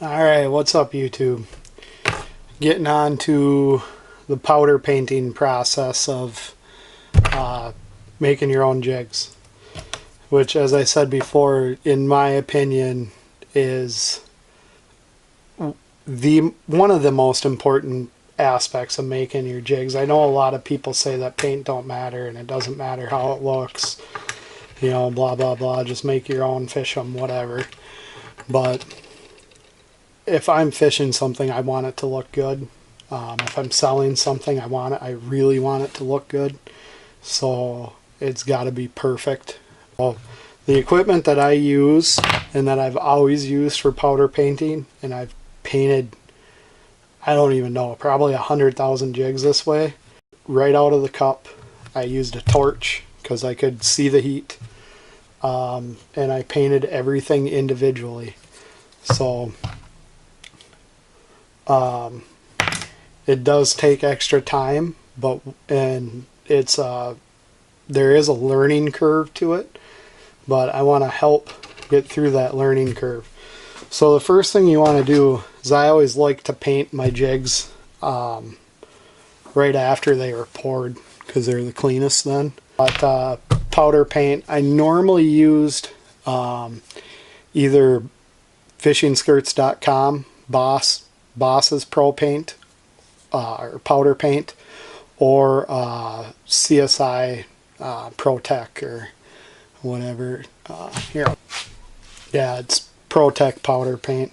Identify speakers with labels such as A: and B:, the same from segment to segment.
A: Alright, what's up YouTube? Getting on to the powder painting process of making your own jigs. Which, as I said before, in my opinion, is one of the most important aspects of making your jigs. I know a lot of people say that paint don't matter and it doesn't matter how it looks. You know, blah blah blah, just make your own, fish them, whatever. But if I'm fishing something, I want it to look good. If I'm selling something, I really want it to look good. So it's got to be perfect. Well, the equipment that I use and that I've always used for powder painting, and I've painted, I don't even know, probably 100,000 jigs this way. Right out of the cup, I used a torch because I could see the heat. And I painted everything individually. So it does take extra time, and it's there is a learning curve to it, but I want to help get through that learning curve. So the first thing you want to do is, I always like to paint my jigs right after they are poured because they're the cleanest then. But powder paint, I normally used either fishingskirts.com, Boss's Pro Paint or powder paint, or CSI Pro-Tec or whatever. Here, yeah, it's Pro-Tec powder paint.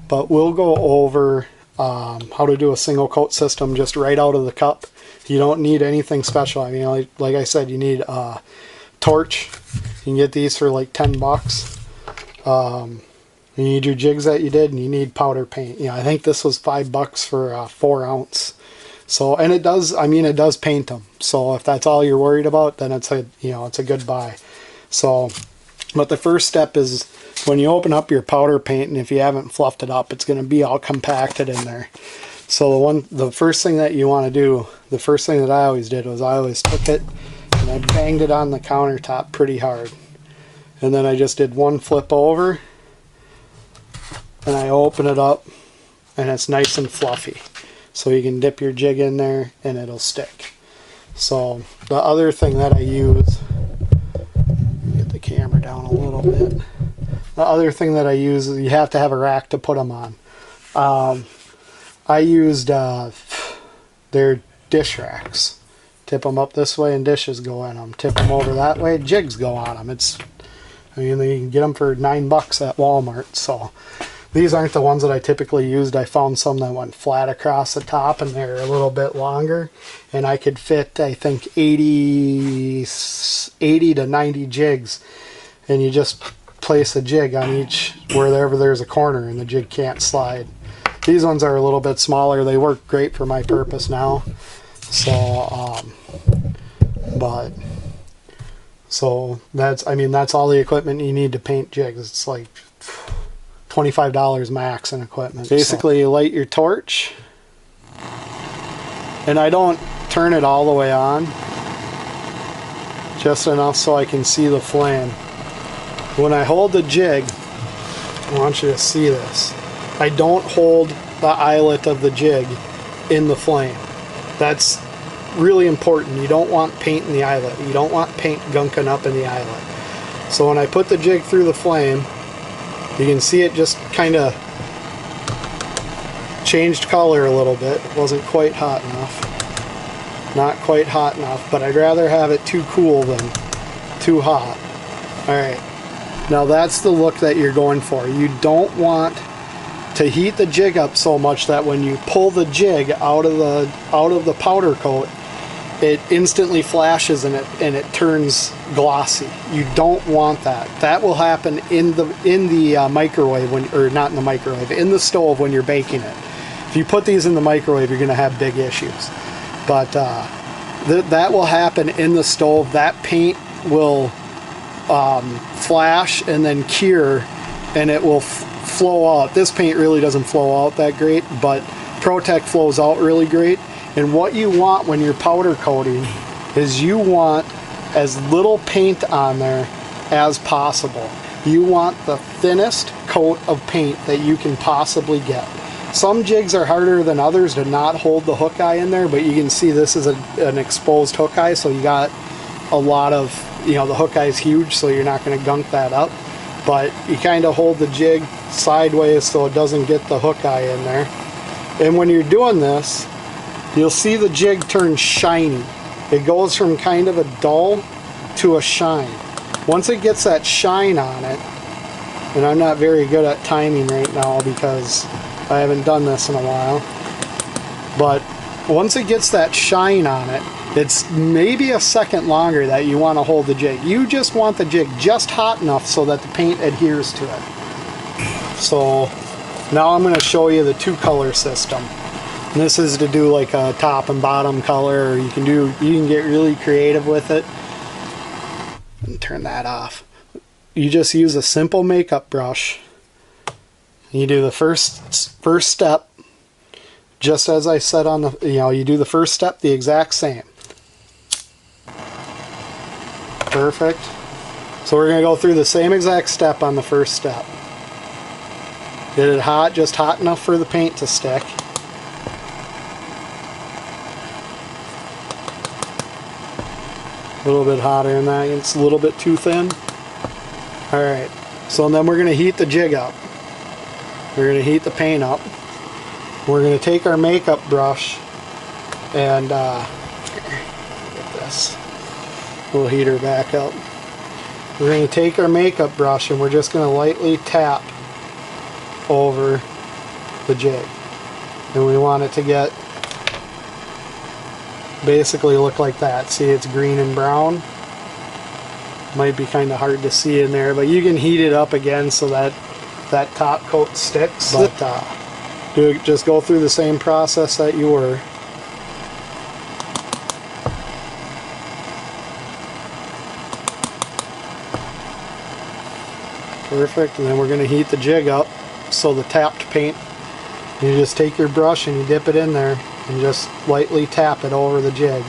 A: But we'll go over how to do a single coat system just right out of the cup. You don't need anything special. I mean, like I said, you need a torch. You can get these for like 10 bucks. You need your jigs that you did, and you need powder paint. You know, I think this was $5 for a 4 ounce. So, and it does, I mean, it does paint them. So if that's all you're worried about, then it's a, you know, it's a good buy. So, but the first step is when you open up your powder paint, and if you haven't fluffed it up, it's going to be all compacted in there. So the first thing that you want to do, the first thing that I always did was I always took it and I banged it on the countertop pretty hard. And then I just did one flip over, and I open it up, and it's nice and fluffy. So you can dip your jig in there and it'll stick. So the other thing that I use, get the camera down a little bit. The other thing that I use is you have to have a rack to put them on. I used their dish racks. Tip them up this way and dishes go in them. Tip them over that way, jigs go on them. I mean, you can get them for $9 at Walmart. So these aren't the ones that I typically used. I found some that went flat across the top, and they're a little bit longer. And I could fit, I think, 80 to 90 jigs. And you just place a jig on each, wherever there's a corner, and the jig can't slide. These ones are a little bit smaller. They work great for my purpose now. So, that's, I mean, that's all the equipment you need to paint jigs. It's like $25 max in equipment. Basically, you light your torch, and I don't turn it all the way on, just enough so I can see the flame. When I hold the jig, I want you to see this. I don't hold the eyelet of the jig in the flame. That's really important. You don't want paint in the eyelet. You don't want paint gunking up in the eyelet. So when I put the jig through the flame, you can see it just kind of changed color a little bit. It wasn't quite hot enough. Not quite hot enough, but I'd rather have it too cool than too hot. Alright, now that's the look that you're going for. You don't want to heat the jig up so much that when you pull the jig out of the powder coat, it instantly flashes and it turns glossy. You don't want that. That will happen in the microwave, or not in the microwave, in the stove when you're baking it. If you put these in the microwave, you're going to have big issues. But that will happen in the stove. That paint will flash and then cure, and it will flow out. This paint really doesn't flow out that great, but Pro-Tec flows out really great. And what you want when you're powder coating is you want as little paint on there as possible. You want the thinnest coat of paint that you can possibly get. Some jigs are harder than others to not hold the hook eye in there, but you can see this is an exposed hook eye, so you got a lot of, you know, the hook eye is huge, so you're not going to gunk that up. But you kind of hold the jig sideways so it doesn't get the hook eye in there. And when you're doing this, you'll see the jig turn shiny. It goes from kind of a dull to a shine. Once it gets that shine on it, and I'm not very good at timing right now because I haven't done this in a while, but once it gets that shine on it, it's maybe a second longer that you want to hold the jig. You just want the jig just hot enough so that the paint adheres to it. So now I'm going to show you the two color system. And this is to do like a top and bottom color, or you can get really creative with it. And turn that off. You just use a simple makeup brush. You do the first step just as I said on the, you do the first step the exact same. Perfect. So we're going to go through the same exact step on the first step. Get it hot, just hot enough for the paint to stick. A little bit hotter than that, it's a little bit too thin. Alright, so then we're going to heat the jig up. We're going to heat the paint up. We're going to take our makeup brush and get this little heater back up. We're going to take our makeup brush and we're just going to lightly tap over the jig. And we want it to get basically look like that. See, it's green and brown. Might be kind of hard to see in there, but you can heat it up again so that that top coat sticks. But just go through the same process that you were. Perfect. And then we're going to heat the jig up so the tapped paint, you just take your brush and you dip it in there and just lightly tap it over the jig.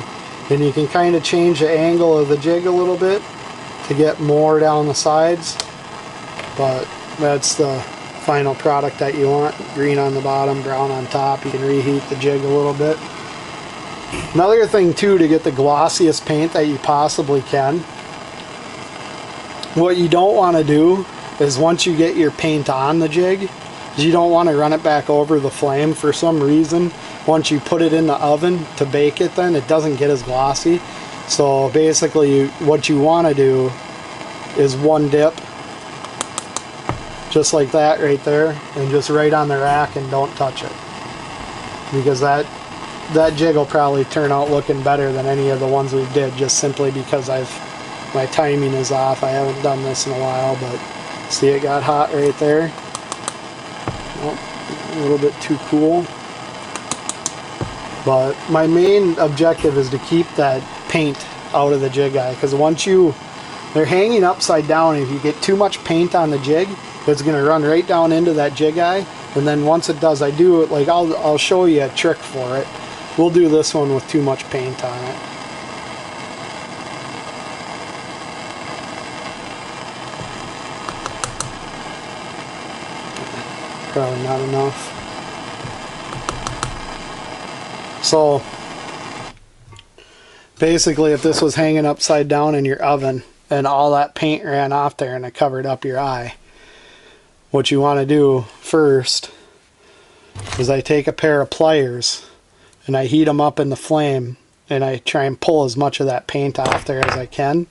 A: And you can kind of change the angle of the jig a little bit to get more down the sides, but that's the final product that you want. Green on the bottom, brown on top. You can reheat the jig a little bit. Another thing too, to get the glossiest paint that you possibly can, what you don't want to do is once you get your paint on the jig, you don't want to run it back over the flame. For some reason, once you put it in the oven to bake it, then it doesn't get as glossy. So basically what you want to do is one dip, just like that right there, and just right on the rack and don't touch it. Because that jig will probably turn out looking better than any of the ones we did, just simply because my timing is off. I haven't done this in a while, but see, it got hot right there. Oh, a little bit too cool. But my main objective is to keep that paint out of the jig eye, because once they're hanging upside down, if you get too much paint on the jig, it's going to run right down into that jig eye. And then once it does, I do it like I'll show you a trick for it. We'll do this one with too much paint on it. Probably not enough. So basically, if this was hanging upside down in your oven and all that paint ran off there and it covered up your eye, what you want to do first is I take a pair of pliers and I heat them up in the flame and I try and pull as much of that paint off there as I can.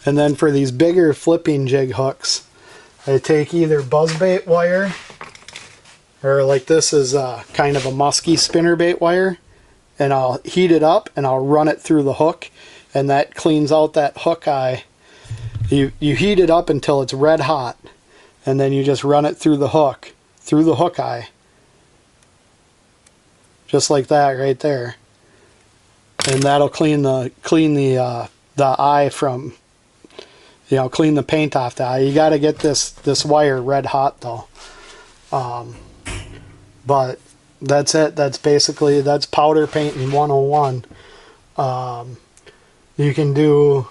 A: And then for these bigger flipping jig hooks, I take either buzzbait wire, or like this is kind of a musky spinnerbait wire, and I'll heat it up and I'll run it through the hook, and that cleans out that hook eye. You heat it up until it's red hot, and then you just run it through the hook eye, just like that right there, and that'll clean the eye from, clean the paint off the eye. You got to get this wire red hot though. But that's it. That's powder painting 101. You can do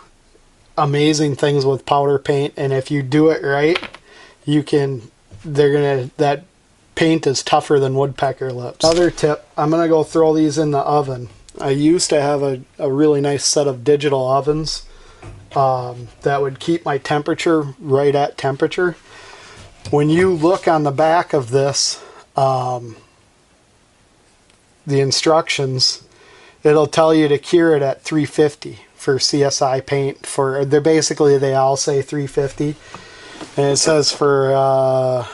A: amazing things with powder paint, and if you do it right, you can that paint is tougher than woodpecker lips. Another tip, I'm gonna go throw these in the oven. I used to have a really nice set of digital ovens that would keep my temperature right at temperature. When you look on the back of this, the instructions, it'll tell you to cure it at 350 for CSI paint. They all say 350, and it says for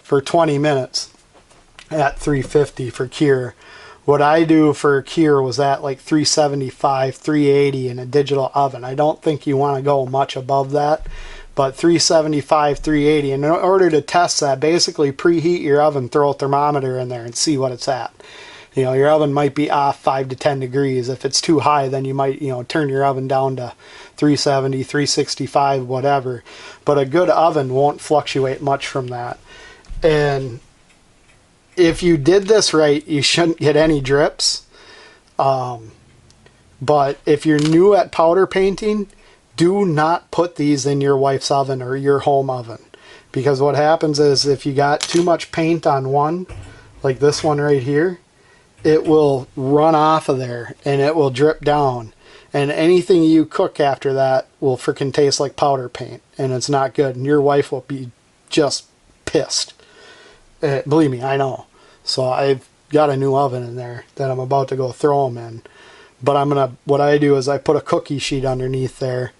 A: 20 minutes at 350 for cure. What I do for cure was at like 375, 380 in a digital oven. I don't think you want to go much above that, but 375, 380. And in order to test that, basically preheat your oven, throw a thermometer in there and see what it's at. You know, your oven might be off 5 to 10 degrees. If it's too high, then you might, turn your oven down to 370, 365, whatever. But a good oven won't fluctuate much from that. And if you did this right, you shouldn't get any drips. But if you're new at powder painting, do not put these in your wife's oven or your home oven. Because what happens is if you got too much paint on one, like this one right here, it will run off of there and it will drip down. And anything you cook after that will frickin' taste like powder paint. And it's not good. And your wife will be just pissed. Believe me, I know. So I've got a new oven in there that I'm about to go throw them in. But what I do is I put a cookie sheet underneath there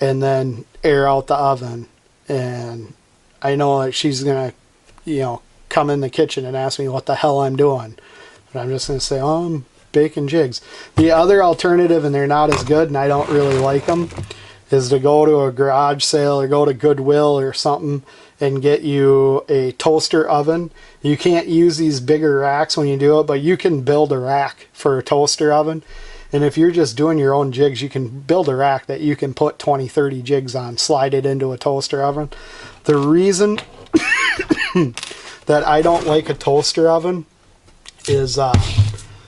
A: and then air out the oven. And I know that she's going to, come in the kitchen and ask me what the hell I'm doing. But I'm just going to say, oh, I'm baking jigs. The other alternative, and they're not as good and I don't really like them, is to go to a garage sale or go to Goodwill or something and get you a toaster oven. You can't use these bigger racks when you do it, but you can build a rack for a toaster oven. And if you're just doing your own jigs, you can build a rack that you can put 20, 30 jigs on, slide it into a toaster oven. The reason that I don't like a toaster oven is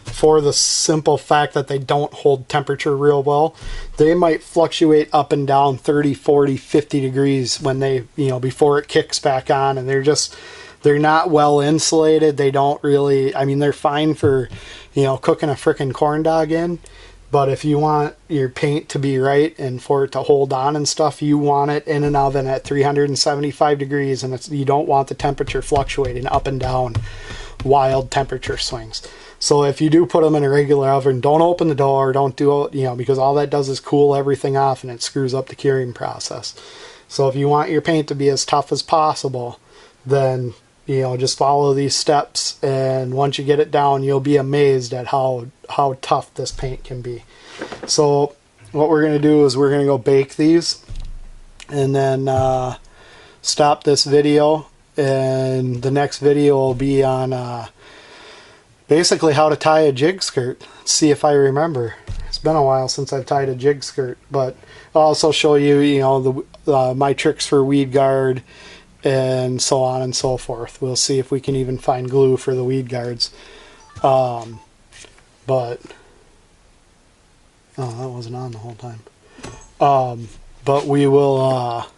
A: for the simple fact that they don't hold temperature real well. They might fluctuate up and down 30, 40, 50 degrees when they, before it kicks back on, and they're not well insulated. They don't really, they're fine for, cooking a frickin' corn dog in, but if you want your paint to be right and for it to hold on and stuff, you want it in an oven at 375 degrees, and you don't want the temperature fluctuating up and down, wild temperature swings. So if you do put them in a regular oven, don't open the door, don't do it, because all that does is cool everything off and it screws up the curing process. So if you want your paint to be as tough as possible, then, just follow these steps, and once you get it down, you'll be amazed at how tough this paint can be. So what we're going to do is we're going to go bake these and then stop this video, and the next video will be on basically how to tie a jig skirt. Let's see if I remember. It's been a while since I've tied a jig skirt, but I'll also show you, my tricks for weed guard and so on and so forth. We'll see if we can even find glue for the weed guards. But oh, that wasn't on the whole time. But we will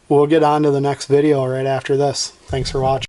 A: we'll get on to the next video right after this. Thanks for watching.